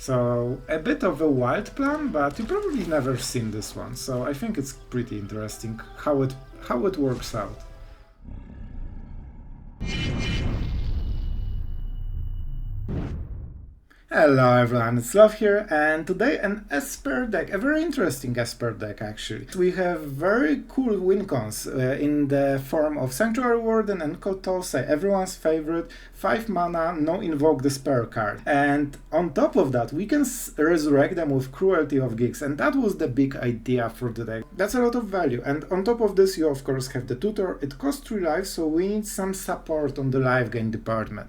So a bit of a wild plan, but you probably never seen this one. So I think it's pretty interesting how it works out. Hello everyone, it's Sloth here, and today an Esper deck, a very interesting Esper deck actually. We have very cool wincons in the form of Sanctuary Warden and Kotose, everyone's favorite, 5 mana, no Invoke Despair card. And on top of that, we can resurrect them with Cruelty of Gix, and that was the big idea for the deck. That's a lot of value, and on top of this you of course have the tutor. It costs 3 lives, so we need some support on the life gain department.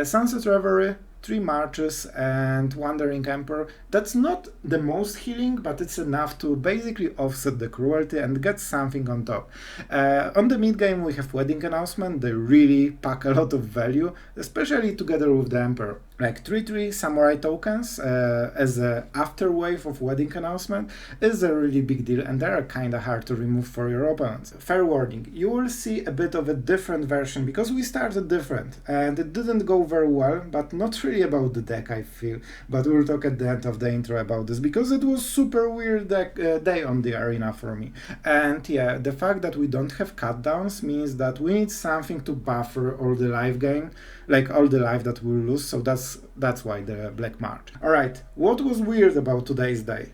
Sunset Revelry, 3 Marches and Wandering Emperor. That's not the most healing, but it's enough to basically offset the cruelty and get something on top. On the mid game we have Wedding Announcement. They really pack a lot of value, especially together with the Emperor. Like 3/3 Samurai tokens as an after wave of Wedding Announcement is a really big deal, and they are kinda hard to remove for your opponents. Fair warning, you will see a bit of a different version because we started different and it didn't go very well, but not really about the deck I feel, but we'll talk at the end of the intro about this because it was super weird day on the arena for me. And yeah, the fact that we don't have cutdowns means that we need something to buffer all the life gain, like all the life that we'll lose, so that's why the Black March. Alright, what was weird about today's day?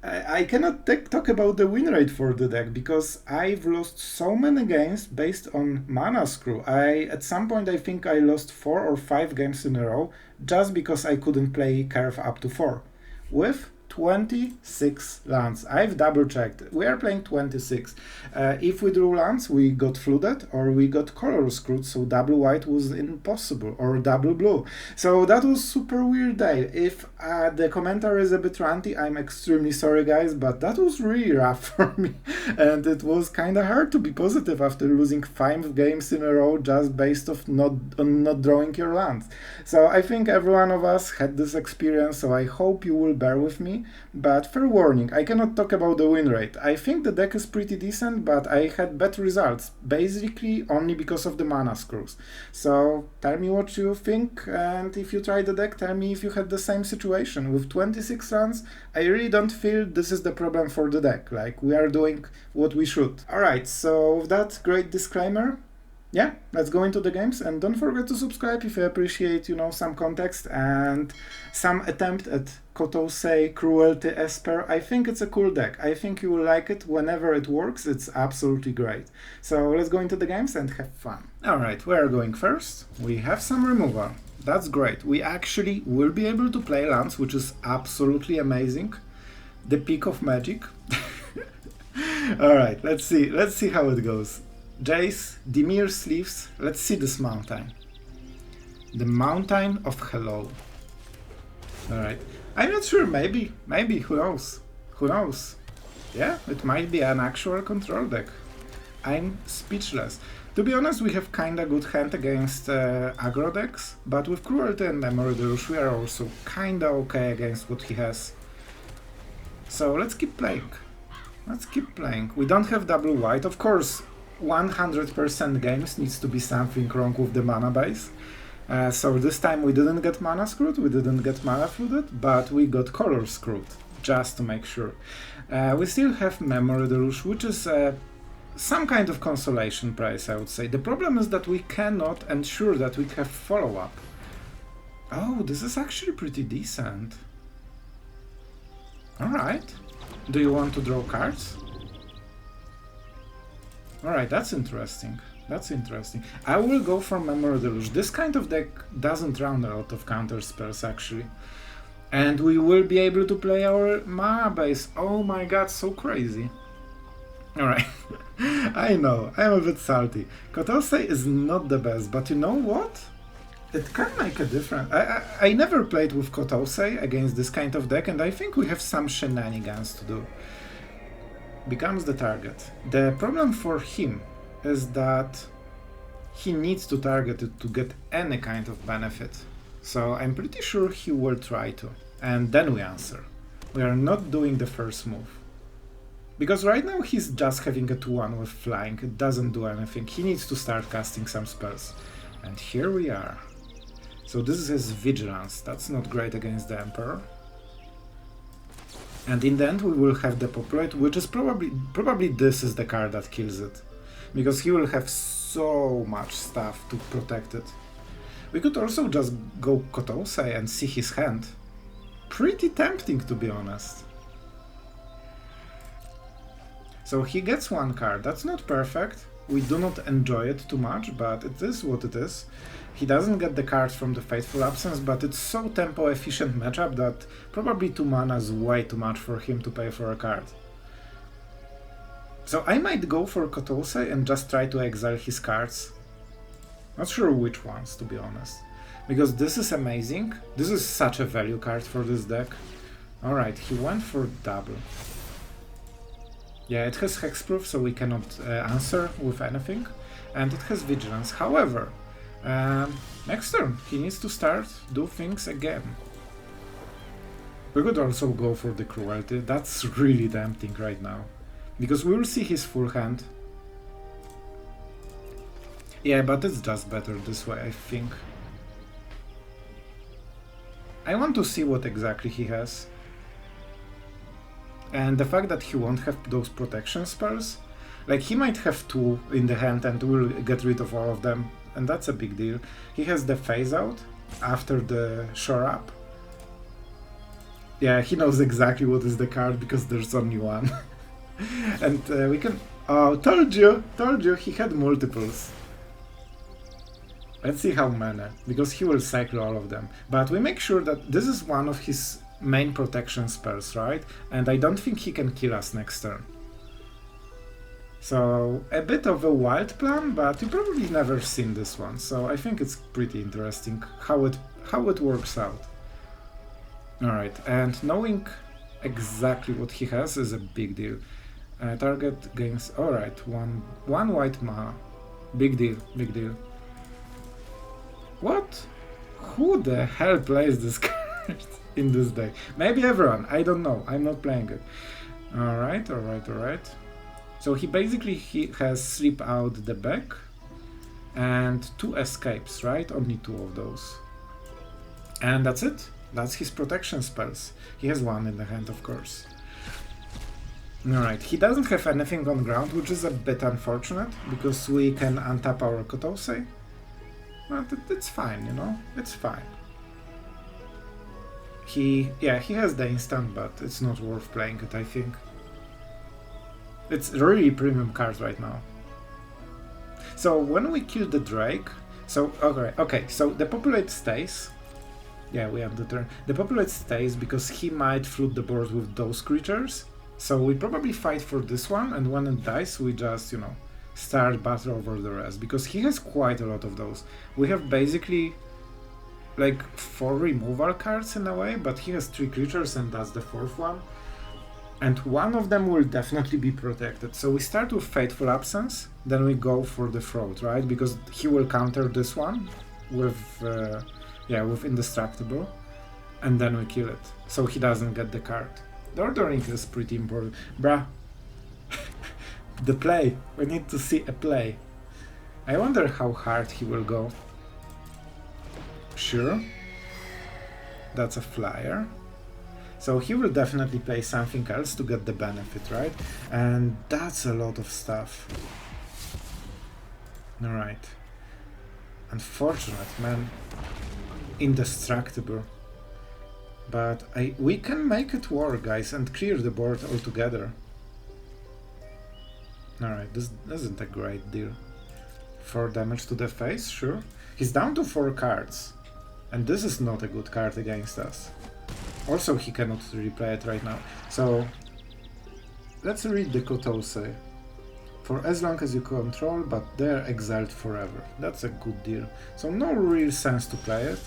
I cannot talk about the win rate for the deck because I've lost so many games based on mana screw. At some point I think I lost 4 or 5 games in a row just because I couldn't play curve up to 4. With 26 lands. I've double checked. We are playing 26. If we drew lands, we got flooded or we got color screwed, so double white was impossible, or double blue. So that was super weird day. If the commentary is a bit ranty, I'm extremely sorry guys, but that was really rough for me. And it was kind of hard to be positive after losing 5 games in a row just based on not drawing your lands. So I think every one of us had this experience, so I hope you will bear with me. But fair warning, I cannot talk about the win rate. I think the deck is pretty decent, but I had bad results, basically only because of the mana screws. So tell me what you think, and if you try the deck, tell me if you had the same situation. With 26 runs, I really don't feel this is the problem for the deck, like we are doing what we should. Alright, so with that great disclaimer, yeah, let's go into the games, and don't forget to subscribe if you appreciate, some context and some attempt at Kotose, Cruelty, Esper. I think it's a cool deck. I think you will like it whenever it works. It's absolutely great. So let's go into the games and have fun. Alright, we are going first. We have some removal. That's great. We actually will be able to play lands, which is absolutely amazing. The peak of magic. Alright, let's see how it goes. Jace, Dimir Sleeves, let's see this mountain. The Mountain of Hello. Alright, I'm not sure, maybe, who knows? Yeah, it might be an actual control deck. I'm speechless. To be honest, we have kinda good hand against aggro decks, but with Cruelty and Memory Deluge we are also kinda okay against what he has. So let's keep playing. We don't have double white, of course. 100% games needs to be something wrong with the mana base. So this time we didn't get mana screwed, we didn't get mana flooded, but we got color screwed, just to make sure. We still have Memory Deluge, which is some kind of consolation prize, I would say. The problem is that we cannot ensure that we have follow-up. Oh, this is actually pretty decent. Alright. Do you want to draw cards? Alright, that's interesting. I will go for Memory Deluge. This kind of deck doesn't run a lot of counter spells actually. And we will be able to play our mana base. Oh my god, so crazy. Alright, I know, I'm a bit salty. Kotose is not the best, but you know what? It can make a difference. I never played with Kotose against this kind of deck, and I think we have some shenanigans to do. Becomes the target. The problem for him is that he needs to target it to get any kind of benefit. So I'm pretty sure he will try to. And then we answer. We are not doing the first move. Because right now he's just having a 2-1 with flying. It doesn't do anything. He needs to start casting some spells. And here we are. So this is his Vigilance. That's not great against the Emperor. And in the end we will have Depopulate, which is probably this is the card that kills it. Because he will have so much stuff to protect it. We could also just go Kotose and see his hand. Pretty tempting, to be honest. So he gets one card. That's not perfect. We do not enjoy it too much, but it is what it is. He doesn't get the cards from the Fateful Absence, but it's so tempo efficient matchup that probably 2 mana is way too much for him to pay for a card. So I might go for Kotose and just try to exile his cards. Not sure which ones, to be honest. Because this is amazing. This is such a value card for this deck. Alright, he went for double. Yeah, it has hexproof, so we cannot answer with anything. And it has Vigilance. However, next turn he needs to start do things again. We could also go for the Cruelty. That's really tempting right now. Because we will see his full hand. Yeah, but it's just better this way, I think. I want to see what exactly he has. And the fact that he won't have those protection spells, like he might have 2 in the hand and will get rid of all of them, and that's a big deal. He has the phase out after the shore up. Yeah, he knows exactly what is the card because there's only one. And we can... Oh, told you, he had multiples. Let's see how many, because he will cycle all of them. But we make sure that this is one of his main protection spells, right? And I don't think he can kill us next turn. So a bit of a wild plan, but you probably never seen this one, so I think it's pretty interesting how it works out. Alright, and knowing exactly what he has is a big deal. Target gains... Alright, one white mana. Big deal, big deal. What? Who the hell plays this card in this deck? Maybe everyone, I don't know, I'm not playing it. Alright. So he has Sleep Out the back and 2 escapes, right? Only 2 of those. And that's it. That's his protection spells. He has 1 in the hand, of course. Alright, he doesn't have anything on ground, which is a bit unfortunate, because we can untap our Kotose. But it's fine, you know? It's fine. He has the instant, but it's not worth playing it, I think. It's really premium card right now. So when we kill the Drake, so okay, so Depopulate stays. Yeah, we end the turn. Depopulate stays because he might flood the board with those creatures. So we probably fight for this one, and when it dies, we just, you know, start battle over the rest, because he has quite a lot of those. We have basically like 4 removal cards in a way, but he has 3 creatures and that's the 4th one. And one of them will definitely be protected. So we start with Fateful Absence, then we go for the Throat, right? Because he will counter this one with Indestructible, and then we kill it. So he doesn't get the card. The ordering is pretty important. Bruh. The play. We need to see a play. I wonder how hard he will go. Sure. That's a flyer. So he will definitely play something else to get the benefit, right? And that's a lot of stuff. Alright. Unfortunate, man. Indestructible. But we can make it work, guys, and clear the board altogether. Alright, this isn't a great deal. 4 damage to the face, sure. He's down to 4 cards. And this is not a good card against us. Also, he cannot replay it right now. So, let's read the Kotose. For as long as you control, but they're exiled forever. That's a good deal. So no real sense to play it.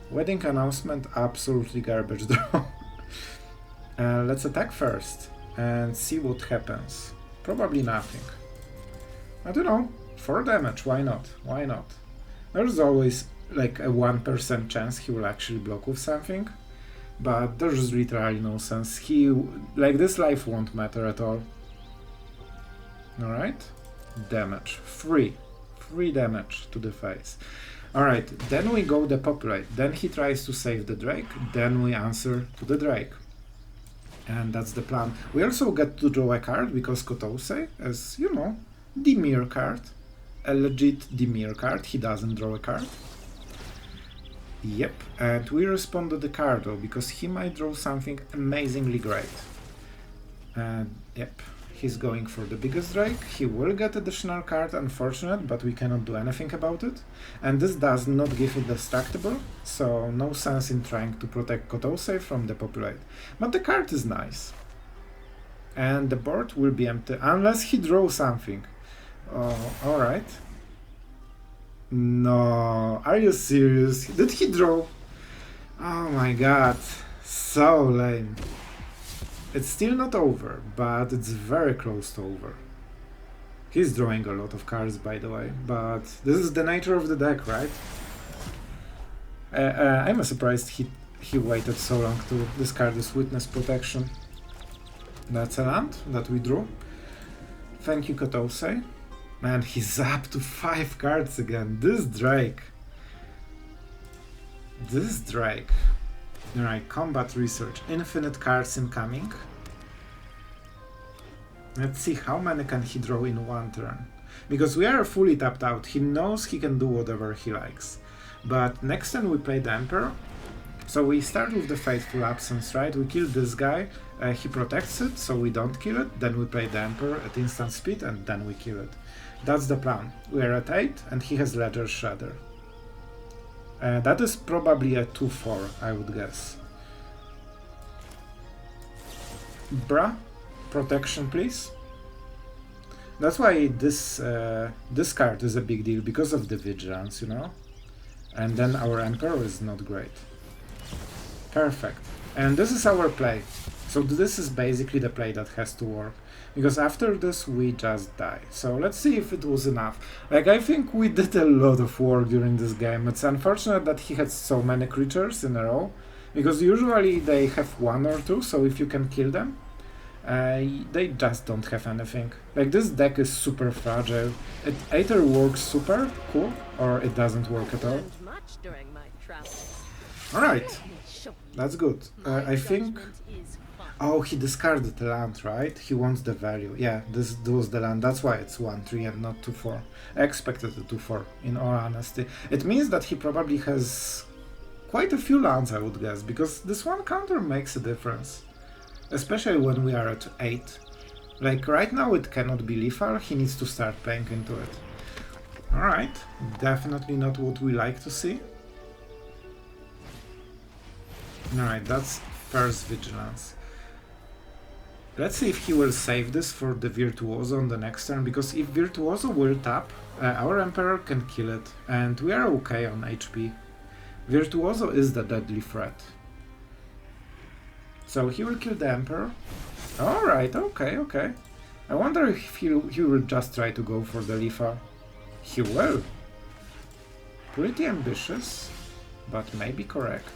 Wedding Announcement, absolutely garbage draw. Let's attack first and see what happens. Probably nothing. I don't know, 4 damage, why not? Why not? There's always like a 1% chance he will actually block with something, but there's literally no sense. This life won't matter at all. Alright, damage, 3 damage to the face. Alright, then we go Depopulate. Then he tries to save the Drake. Then we answer to the Drake. And that's the plan. We also get to draw a card because Kotose is, you know, Dimir card. A legit Dimir card. He doesn't draw a card. Yep, and we respond to the card though, because he might draw something amazingly great. And yep, he's going for the biggest Drake. He will get additional card, unfortunate, but we cannot do anything about it. And this does not give it destructible, so no sense in trying to protect Kotose from Depopulate. But the card is nice. And the board will be empty, unless he draws something. Oh, alright. No, are you serious? Did he draw? Oh my god, so lame. It's still not over, but it's very close to over. He's drawing a lot of cards, by the way, but this is the nature of the deck, right? I'm surprised he waited so long to discard this Witness Protection. That's a land that we drew. Thank you, Kotose. Man, he's up to 5 cards again. This Drake. Alright, Combat Research. Infinite cards incoming. Let's see how many can he draw in one turn. Because we are fully tapped out. He knows he can do whatever he likes. But next turn we play the Emperor. So we start with the Fateful Absence, right? We kill this guy. He protects it, so we don't kill it. Then we play the Emperor at instant speed, and then we kill it. That's the plan. We are at 8, and he has Ledger Shredder. That is probably a 2-4, I would guess. Bruh, protection please. That's why this card is a big deal, because of the Vigilance, you know? And then our Emperor is not great. Perfect. And this is our play. So this is basically the play that has to work. Because after this we just die. So let's see if it was enough. Like, I think we did a lot of work during this game. It's unfortunate that he had so many creatures in a row. Because usually they have 1 or 2, so if you can kill them, they just don't have anything. Like, this deck is super fragile. It either works super cool, or it doesn't work at all. Alright, that's good. I think... Oh, he discarded the land, right? He wants the value. Yeah, this was the land. That's why it's 1-3 and not 2-4. I expected a 2-4, in all honesty. It means that he probably has quite a few lands, I would guess, because this one counter makes a difference. Especially when we are at 8. Like, right now it cannot be lethal, he needs to start playing into it. Alright, definitely not what we like to see. Alright, that's first Vigilance. Let's see if he will save this for the Virtuoso on the next turn, because if Virtuoso will tap, our Emperor can kill it, and we are okay on HP. Virtuoso is the deadly threat. So he will kill the Emperor. Alright, okay. I wonder if he will just try to go for the lethal. He will. Pretty ambitious, but maybe correct.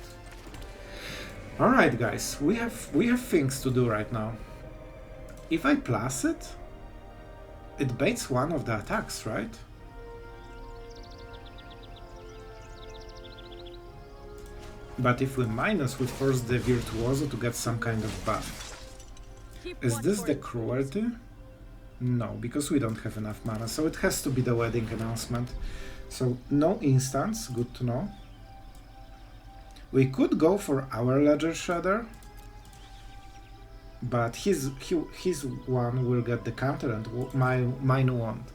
Alright guys, we have things to do right now. If I plus it, it baits one of the attacks, right? But if we minus, we force the Virtuoso to get some kind of buff. Is this the Cruelty? No, because we don't have enough mana, so it has to be the Wedding Announcement. So no instants, good to know. We could go for our Ledger Shredder, but his one will get the counter and mine won't,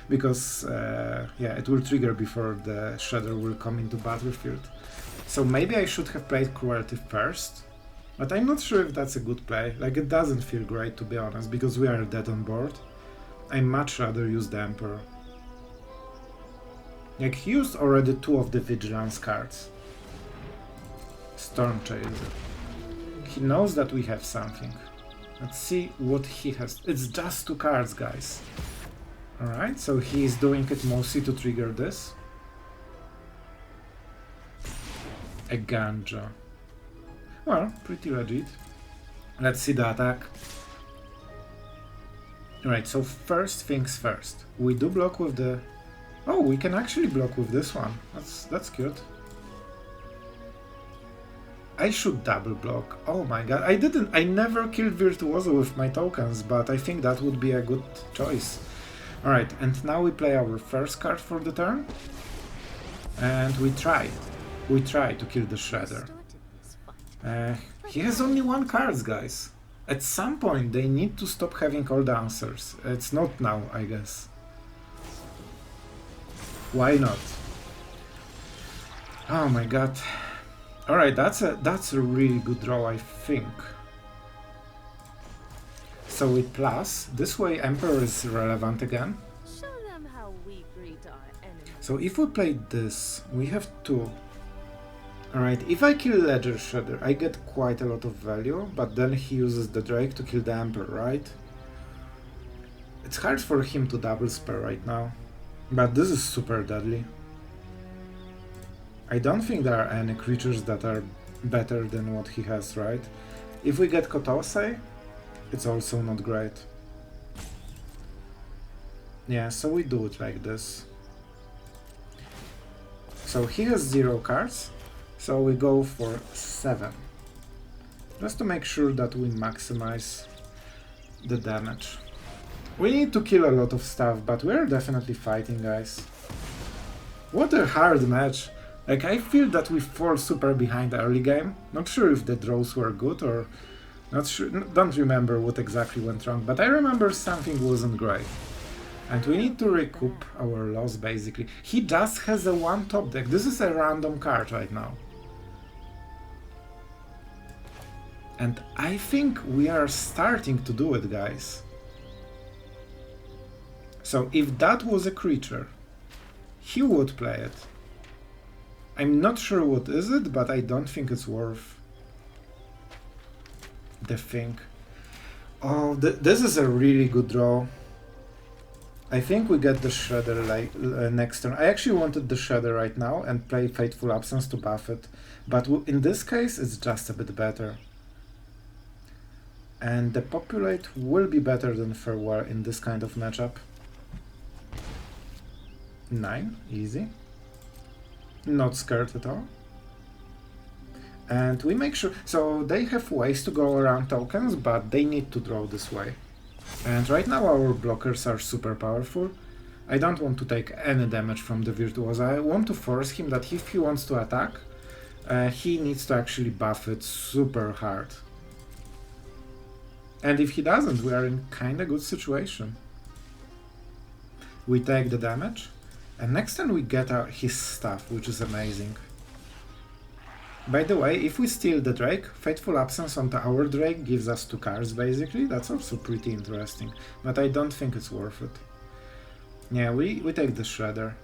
because yeah, it will trigger before the Shredder will come into battlefield. So maybe I should have played Cruelty first, but I'm not sure if that's a good play. Like, it doesn't feel great, to be honest, because we are dead on board. I'd much rather use the Emperor. Like, he used already 2 of the Vigilance cards. Storm Chaser. He knows that we have something. Let's see what he has. It's just 2 cards, guys. Alright, so he is doing it mostly to trigger this. A Ganja. Well, pretty legit. Let's see the attack. Alright, so first things first. We do block with the Oh, we can actually block with this one. That's cute. I should double block. Oh my god, I never killed Virtuoso with my tokens, but I think that would be a good choice. Alright, and now we play our first card for the turn. And we try to kill the Shredder. He has only one card, guys. At some point they need to stop having all the answers. It's not now, I guess. Why not? Oh my god. Alright, that's a really good draw, I think. So we plus, this way Emperor is relevant again. Show them how we greet our enemies. So if we play this, we have two. Alright, if I kill Ledger Shredder, I get quite a lot of value, but then he uses the Drake to kill the Emperor, right? It's hard for him to double spare right now, but this is super deadly. I don't think there are any creatures that are better than what he has, right? If we get Kotose, it's also not great. Yeah, so we do it like this. So he has 0 cards, so we go for 7. Just to make sure that we maximize the damage. We need to kill a lot of stuff, but we're definitely fighting, guys. What a hard match! Like, I feel that we fall super behind early game. Not sure if the draws were good or... not sure, don't remember what exactly went wrong, but I remember something wasn't great. And we need to recoup our loss, basically. He just has a 1 top deck. This is a random card right now. And I think we are starting to do it, guys. So if that was a creature, he would play it. I'm not sure what is it, but I don't think it's worth the thing. Oh, this is a really good draw. I think we get the Shredder like next turn. I actually wanted the Shredder right now and play Fateful Absence to buff it, but in this case it's just a bit better. And Depopulate will be better than Farewell in this kind of matchup. 9, easy. Not scared at all. And we make sure... so they have ways to go around tokens, but they need to draw this way. And right now our blockers are super powerful. I don't want to take any damage from the Virtuoso. I want to force him that if he wants to attack, he needs to actually buff it super hard. And if he doesn't, we are in kinda good situation. We take the damage. And next turn we get his stuff, which is amazing. By the way, if we steal the Drake, Fateful Absence onto our Drake gives us 2 cards basically. That's also pretty interesting, but I don't think it's worth it. Yeah, we take the Shredder.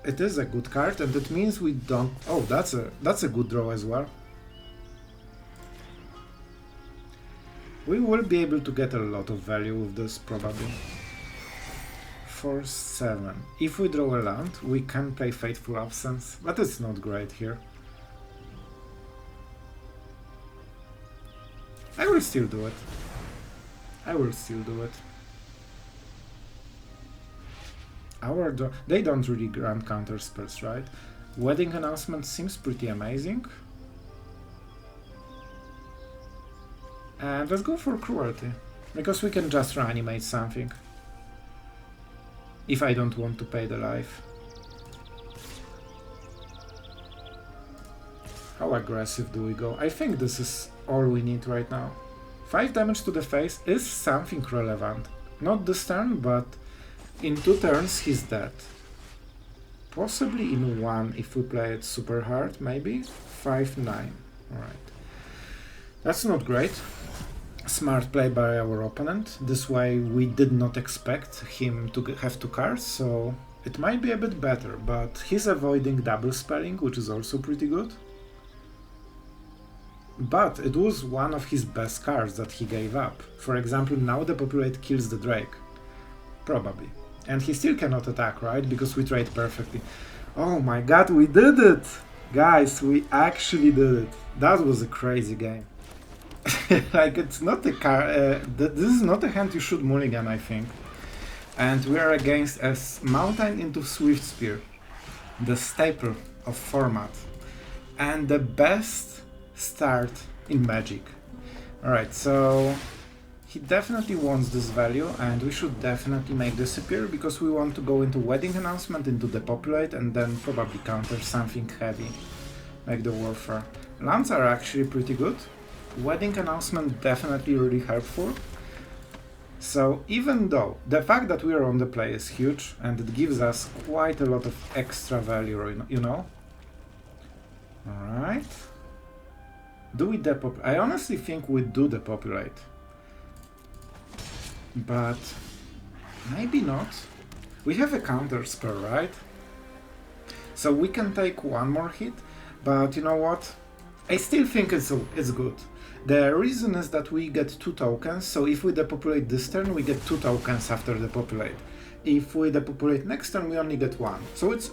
It is a good card, and it means we don't... oh, that's a good draw as well. We will be able to get a lot of value with this, probably. For 7. If we draw a land, we can play Fateful Absence, but it's not great here. I will still do it. I will still do it. They don't really grant counter spells, right? Wedding Announcement seems pretty amazing. And let's go for Cruelty, because we can just reanimate something. If I don't want to pay the life. How aggressive do we go? I think this is all we need right now. 5 damage to the face is something relevant. Not this turn, but in 2 turns he's dead. Possibly in 1 if we play it super hard, maybe? 5-9. Alright. That's not great. Smart play by our opponent. This way we did not expect him to have 2 cards, so it might be a bit better, but he's avoiding double spelling, which is also pretty good. But it was one of his best cards that he gave up. For example, now Depopulate kills the Drake. Probably. And he still cannot attack, right? Because we trade perfectly. Oh my god, we did it! Guys, we actually did it. That was a crazy game. Like, it's not a this is not a hand you should mulligan, I think. And we are against a Mountain into Swift Spear, the staple of format, and the best start in Magic. Alright, so he definitely wants this value, and we should definitely make Dissipate because we want to go into Wedding Announcement, into Depopulate, and then probably counter something heavy, like the Warfare. Lands are actually pretty good. Wedding Announcement definitely really helpful. So even though the fact that we are on the play is huge, and it gives us quite a lot of extra value, you know? Alright. Do we depopulate? I honestly think we do depopulate. But maybe not. We have a counter spell, right? So we can take one more hit, but you know what? I still think it's good. The reason is that we get 2 tokens, so if we depopulate this turn, we get 2 tokens after depopulate. If we depopulate next turn, we only get 1. So it's,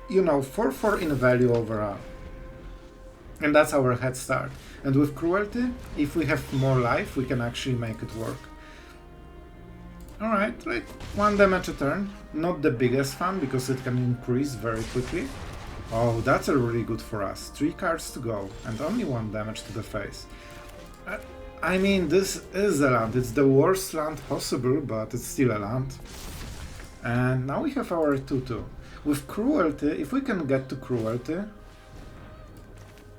you know, 4-4 in value overall. And that's our head start. And with Cruelty, if we have more life, we can actually make it work. Alright, like 1 damage a turn. Not the biggest fan, because it can increase very quickly. Oh, that's a really good for us. 3 cards to go, and only 1 damage to the face. I mean, this is a land. It's the worst land possible, but it's still a land. And now we have our 2-2. With Cruelty, if we can get to Cruelty...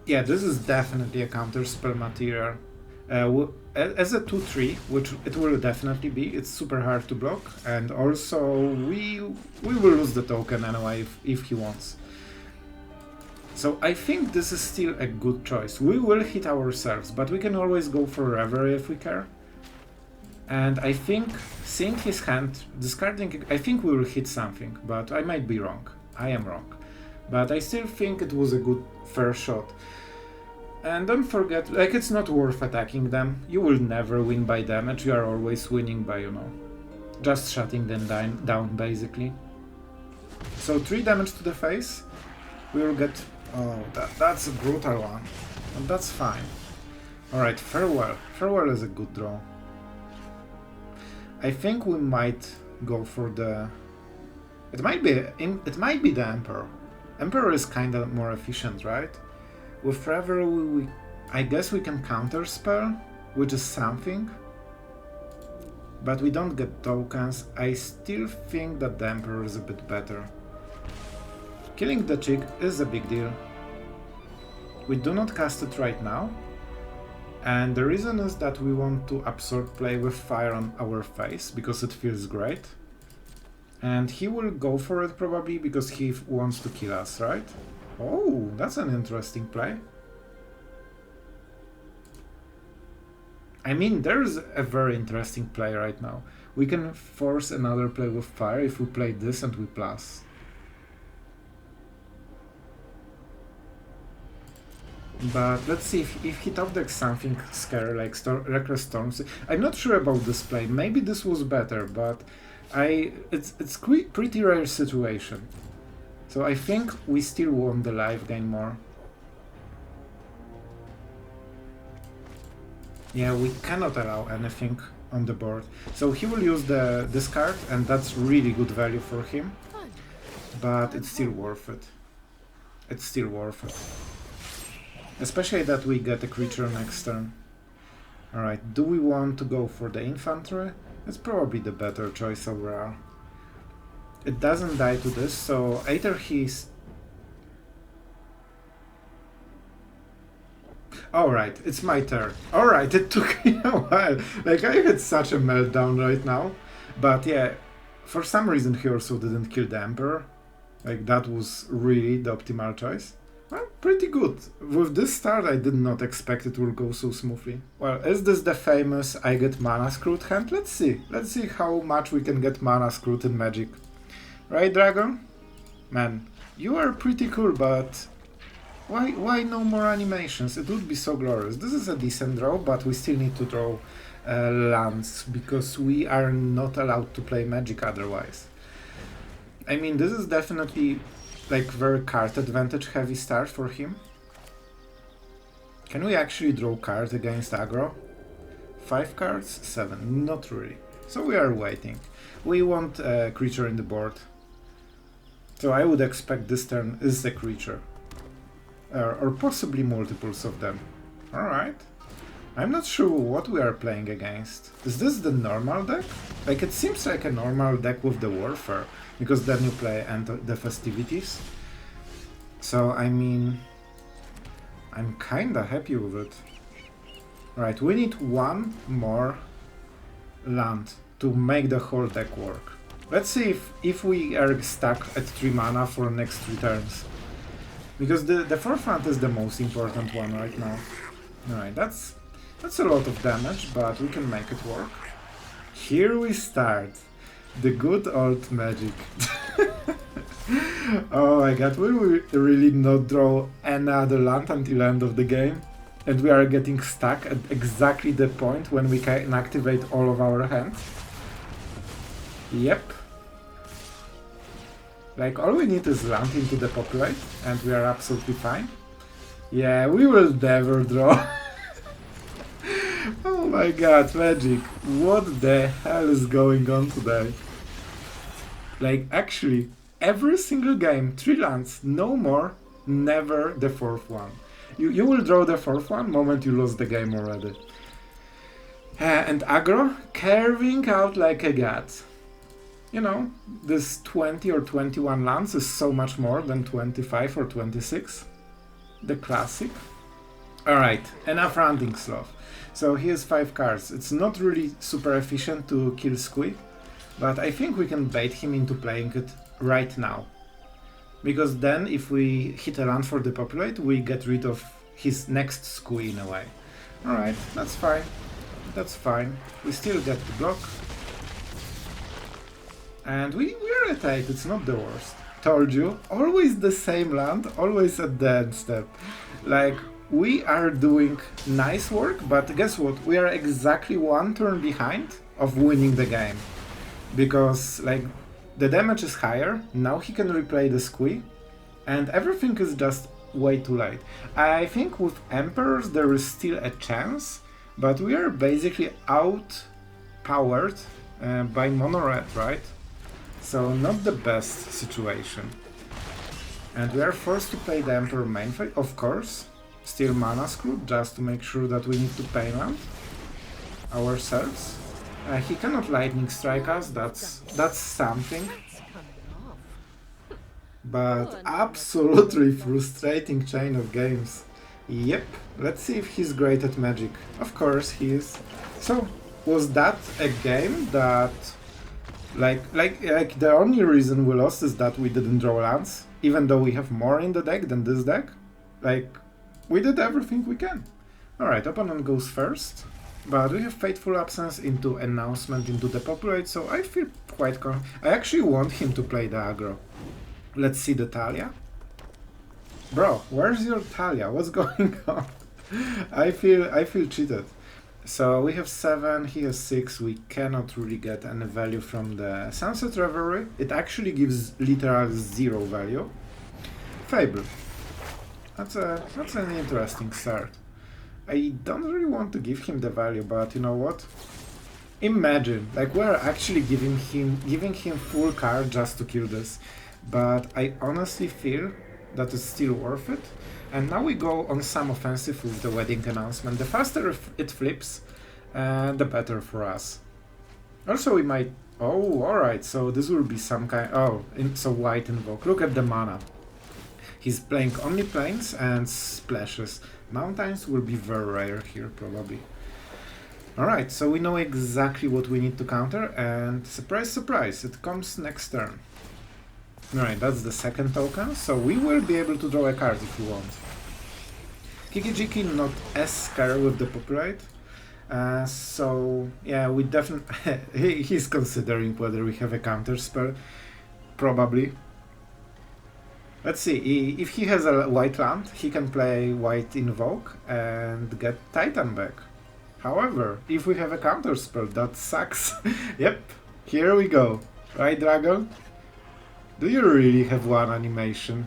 Yeah, this is definitely a counter spell material. As a 2-3, which it will definitely be, it's super hard to block, and also we will lose the token anyway if he wants. So I think this is still a good choice. We will hit ourselves, but we can always go for Reverie if we care. And I think, seeing his hand, discarding, I think we will hit something, but I might be wrong. I am wrong. But I still think it was a good first shot. And don't forget, like, it's not worth attacking them. You will never win by damage, you are always winning by, you know, just shutting them down basically. So 3 damage to the face. We will get... Oh, that's a brutal one. But that's fine. Alright, Farewell. Farewell is a good draw. I think we might go for the... It might be the Emperor. Emperor is kinda more efficient, right? With Reverie, I guess we can counter spell, which is something. But we don't get tokens. I still think that the Emperor is a bit better. Killing the chick is a big deal. We do not cast it right now, and the reason is that we want to absorb play with fire on our face, because it feels great. And he will go for it probably because he wants to kill us, right? Oh, that's an interesting play. I mean, there's a very interesting play right now. We can force another play with fire if we play this and we plus. But let's see if he top decks something scary like Reckless Storms. I'm not sure about this play. Maybe this was better, but it's pretty rare situation. So I think we still want the life gain more. Yeah, we cannot allow anything on the board. So he will use the discard, and that's really good value for him. But it's still worth it. It's still worth it. Especially that we get a creature next turn. Alright, do we want to go for the infantry? It's probably the better choice overall. It doesn't die to this, so either he's... Alright, it's my turn. Alright, it took me a while. Like, I had such a meltdown right now. But yeah, for some reason he also didn't kill the Emperor. Like, that was really the optimal choice. Well, pretty good. With this start, I did not expect it will go so smoothly. Well, is this the famous I get mana screwed hand? Let's see. Let's see how much we can get mana screwed in Magic. Right, Dragon? Man, you are pretty cool, but why no more animations? It would be so glorious. This is a decent draw, but we still need to draw lands, because we are not allowed to play Magic otherwise. I mean, this is definitely like very card advantage heavy start for him. Can we actually draw cards against aggro? 5 cards? 7. Not really. So we are waiting. We want a creature in the board. So I would expect this turn is a creature. Or possibly multiples of them. Alright. I'm not sure what we are playing against. Is this the normal deck? Like, it seems like a normal deck with the Warfare, because then you play the Festivities. So, I mean, I'm kinda happy with it. Right, we need one more land to make the whole deck work. Let's see if we are stuck at 3 mana for next 3 turns. Because the forefront is the most important one right now. Alright, that's a lot of damage, but we can make it work. Here we start. The good old magic. Oh my god, will we really not draw another land until end of the game? And we are getting stuck at exactly the point when we can activate all of our hands? Yep. Like, all we need is land into Depopulate, and we are absolutely fine. Yeah, we will never draw. Oh my god, Magic. What the hell is going on today? Like, actually, every single game, 3 lands, no more, never the 4th one. You will draw the 4th one moment you lose the game already. And aggro, carving out like a god. You know, this 20 or 21 lands is so much more than 25 or 26. The classic. Alright, enough ranting, Sloth. So he has 5 cards. It's not really super efficient to kill Squee, but I think we can bait him into playing it right now. Because then if we hit a land for Depopulate, we get rid of his next Squee in a way. Alright, that's fine. That's fine. We still get the block. And we're at 8, it's not the worst. Told you, always the same land, always at the end step. Like, we are doing nice work, but guess what? We are exactly 1 turn behind of winning the game. Because, like, the damage is higher, now he can replay the Squee, and everything is just way too late. I think with Emperors there is still a chance, but we are basically outpowered by Mono Red, right? So not the best situation. And we are forced to play the Emperor main phase, of course. Still mana screw, just to make sure that we need to pay land ourselves. He cannot lightning strike us, that's something. But absolutely frustrating chain of games. Yep, let's see if he's great at Magic. Of course he is. So, was that a game that... Like the only reason we lost is that we didn't draw lands, even though we have more in the deck than this deck? Like, we did everything we can. Alright, opponent goes first, but we have Fateful Absence into Announcement into Depopulate, so I feel quite I actually want him to play the aggro. Let's see the Talia. Bro, where's your Talia? What's going on? I feel cheated. So we have 7, he has 6, we cannot really get any value from the Sunset Revelry. It actually gives literal 0 value. Fable. That's an interesting start. I don't really want to give him the value, but you know what? Imagine, like, we're actually giving him full card just to kill this. But I honestly feel that it's still worth it. And now we go on some offensive with the Wedding Announcement. The faster it flips, the better for us. Also we might... Oh, alright, so this will be some kind... Oh, so white Invoke. Look at the mana. He's playing only planes and splashes. Mountains will be very rare here, probably. Alright, so we know exactly what we need to counter, and surprise, surprise, it comes next turn. Alright, that's the second token, so we will be able to draw a card if we want. Kikijiki not as scared with the Depopulate, so yeah, we definitely... he's considering whether we have a counter spell, probably. Let's see, if he has a white land, he can play white Invoke and get Titan back. However, if we have a counter spell, that sucks. Yep, here we go. Right, Dragon? Do you really have 1 animation?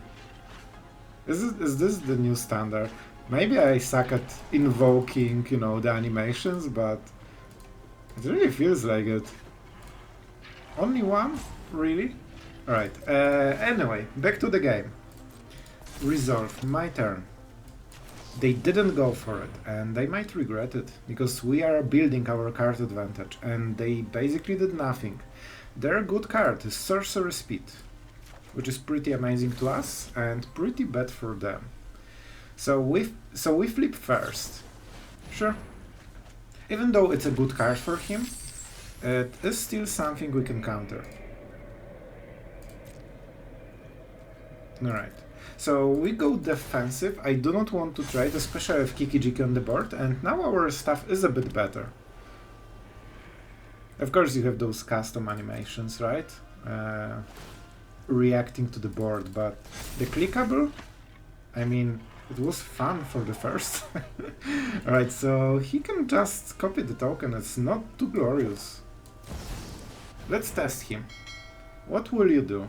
Is this the new standard? Maybe I suck at invoking, you know, the animations, but it really feels like it. Only one? Really? Alright, anyway, back to the game. Resolve, my turn. They didn't go for it, and they might regret it, because we are building our card advantage, and they basically did nothing. Their good card is Sorcery Speed, which is pretty amazing to us, and pretty bad for them. So we flip first. Sure. Even though it's a good card for him, it is still something we can counter. Alright. So we go defensive. I do not want to trade, especially with Kiki-Jiki on the board, and now our stuff is a bit better. Of course you have those custom animations, right? Reacting to the board, but the clickable? I mean, it was fun for the first. Alright, so he can just copy the token, it's not too glorious. Let's test him. What will you do?